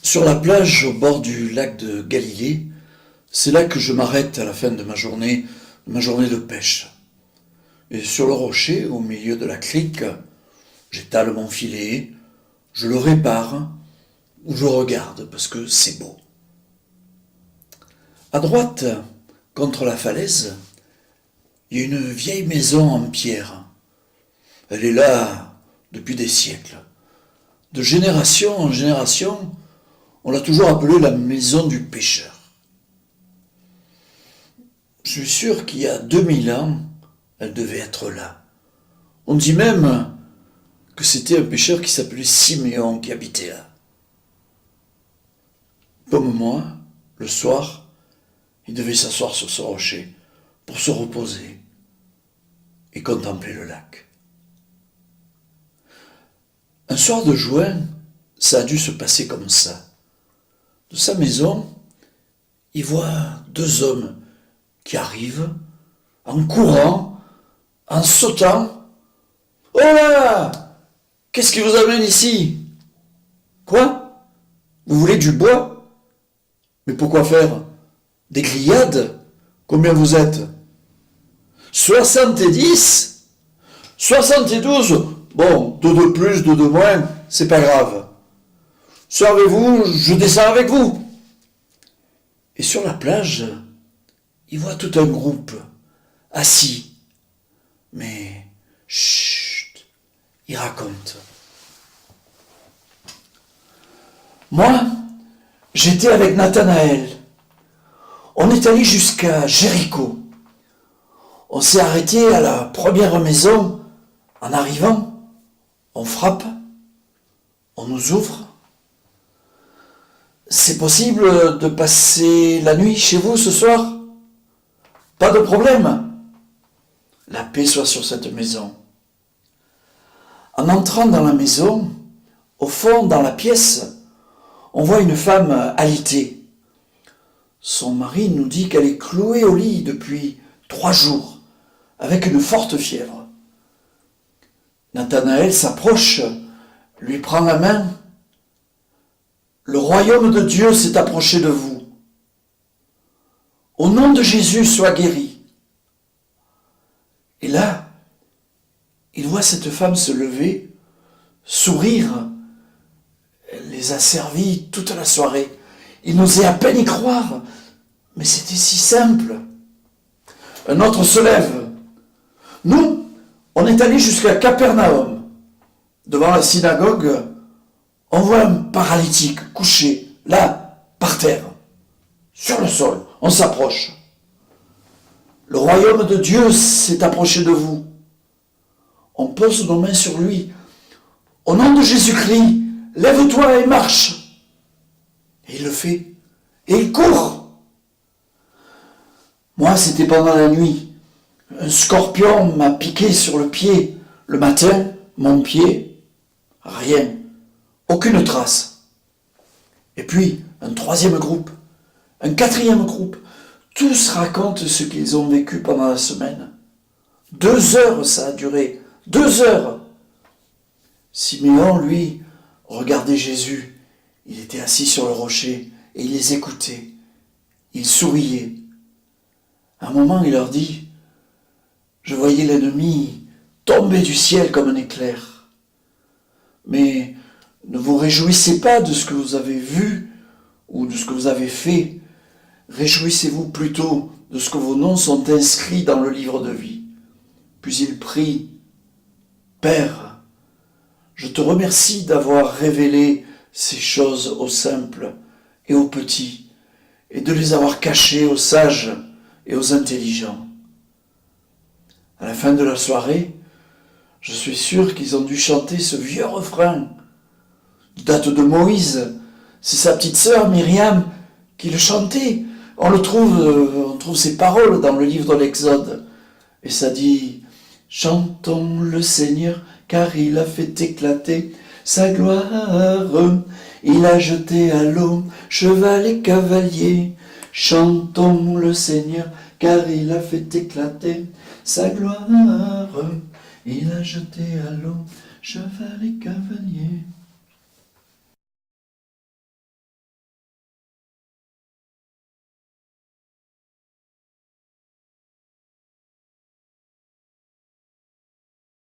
Sur la plage au bord du lac de Galilée, c'est là que je m'arrête à la fin de ma journée de pêche. Et sur le rocher, au milieu de la crique, j'étale mon filet, je le répare, ou je regarde parce que c'est beau. À droite, contre la falaise, il y a une vieille maison en pierre. Elle est là depuis des siècles. De génération en génération, on l'a toujours appelée la maison du pêcheur. Je suis sûr qu'il y a 2000 ans, elle devait être là. On dit même que c'était un pêcheur qui s'appelait Siméon qui habitait là. Comme moi, le soir, il devait s'asseoir sur ce rocher pour se reposer et contempler le lac. Un soir de juin, ça a dû se passer comme ça. De sa maison, il voit deux hommes qui arrivent en courant, en sautant. « Oh là! Qu'est-ce qui vous amène ici? Quoi? Vous voulez du bois? Mais pourquoi faire? Des grillades? Combien vous êtes? 70? 72? Bon, deux de plus, deux de moins, c'est pas grave. Servez-vous, je descends avec vous. » Et sur la plage, il voit tout un groupe, assis. Mais, chut, il raconte. Moi, j'étais avec Nathanaël. On est allé jusqu'à Jéricho. On s'est arrêté à la première maison. En arrivant, on frappe, on nous ouvre. C'est possible de passer la nuit chez vous ce soir? Pas de problème. La paix soit sur cette maison. En entrant dans la maison, au fond, dans la pièce, on voit une femme alitée. Son mari nous dit qu'elle est clouée au lit depuis 3 jours, avec une forte fièvre. Nathanaël s'approche, lui prend la main. « Le royaume de Dieu s'est approché de vous. Au nom de Jésus, sois guéri. » Et là, il voit cette femme se lever, sourire. Elle les a servis toute la soirée. Il n'osait à peine y croire, mais c'était si simple. Un autre se lève. Nous, on est allé jusqu'à Capernaum. Devant la synagogue, on voit un paralytique couché, là, par terre, sur le sol. On s'approche. Le royaume de Dieu s'est approché de vous. On pose nos mains sur lui. Au nom de Jésus-Christ, lève-toi et marche. Et il le fait. Et il court. Moi, c'était pendant la nuit. Un scorpion m'a piqué sur le pied. Le matin, mon pied, rien. Aucune trace. Et puis, un troisième groupe. Un quatrième groupe. Tous racontent ce qu'ils ont vécu pendant la semaine. 2 heures ça a duré. 2 heures. Siméon, lui, regardait Jésus. Il était assis sur le rocher et il les écoutait. Il souriait. À un moment, il leur dit, « Je voyais l'ennemi tomber du ciel comme un éclair. Mais ne vous réjouissez pas de ce que vous avez vu ou de ce que vous avez fait. Réjouissez-vous plutôt de ce que vos noms sont inscrits dans le livre de vie. » Puis il prie, « Père, je te remercie d'avoir révélé ces choses aux simples et aux petits, et de les avoir cachées aux sages et aux intelligents. » À la fin de la soirée, je suis sûr qu'ils ont dû chanter ce vieux refrain. Il date de Moïse. C'est sa petite sœur Myriam qui le chantait. On trouve ces paroles dans le livre de l'Exode. Et ça dit « Chantons le Seigneur, car il a fait éclater sa gloire. Il a jeté à l'eau cheval et cavalier. Chantons le Seigneur, car il a fait éclater sa gloire. Il a jeté à l'eau cheval et cavalier. »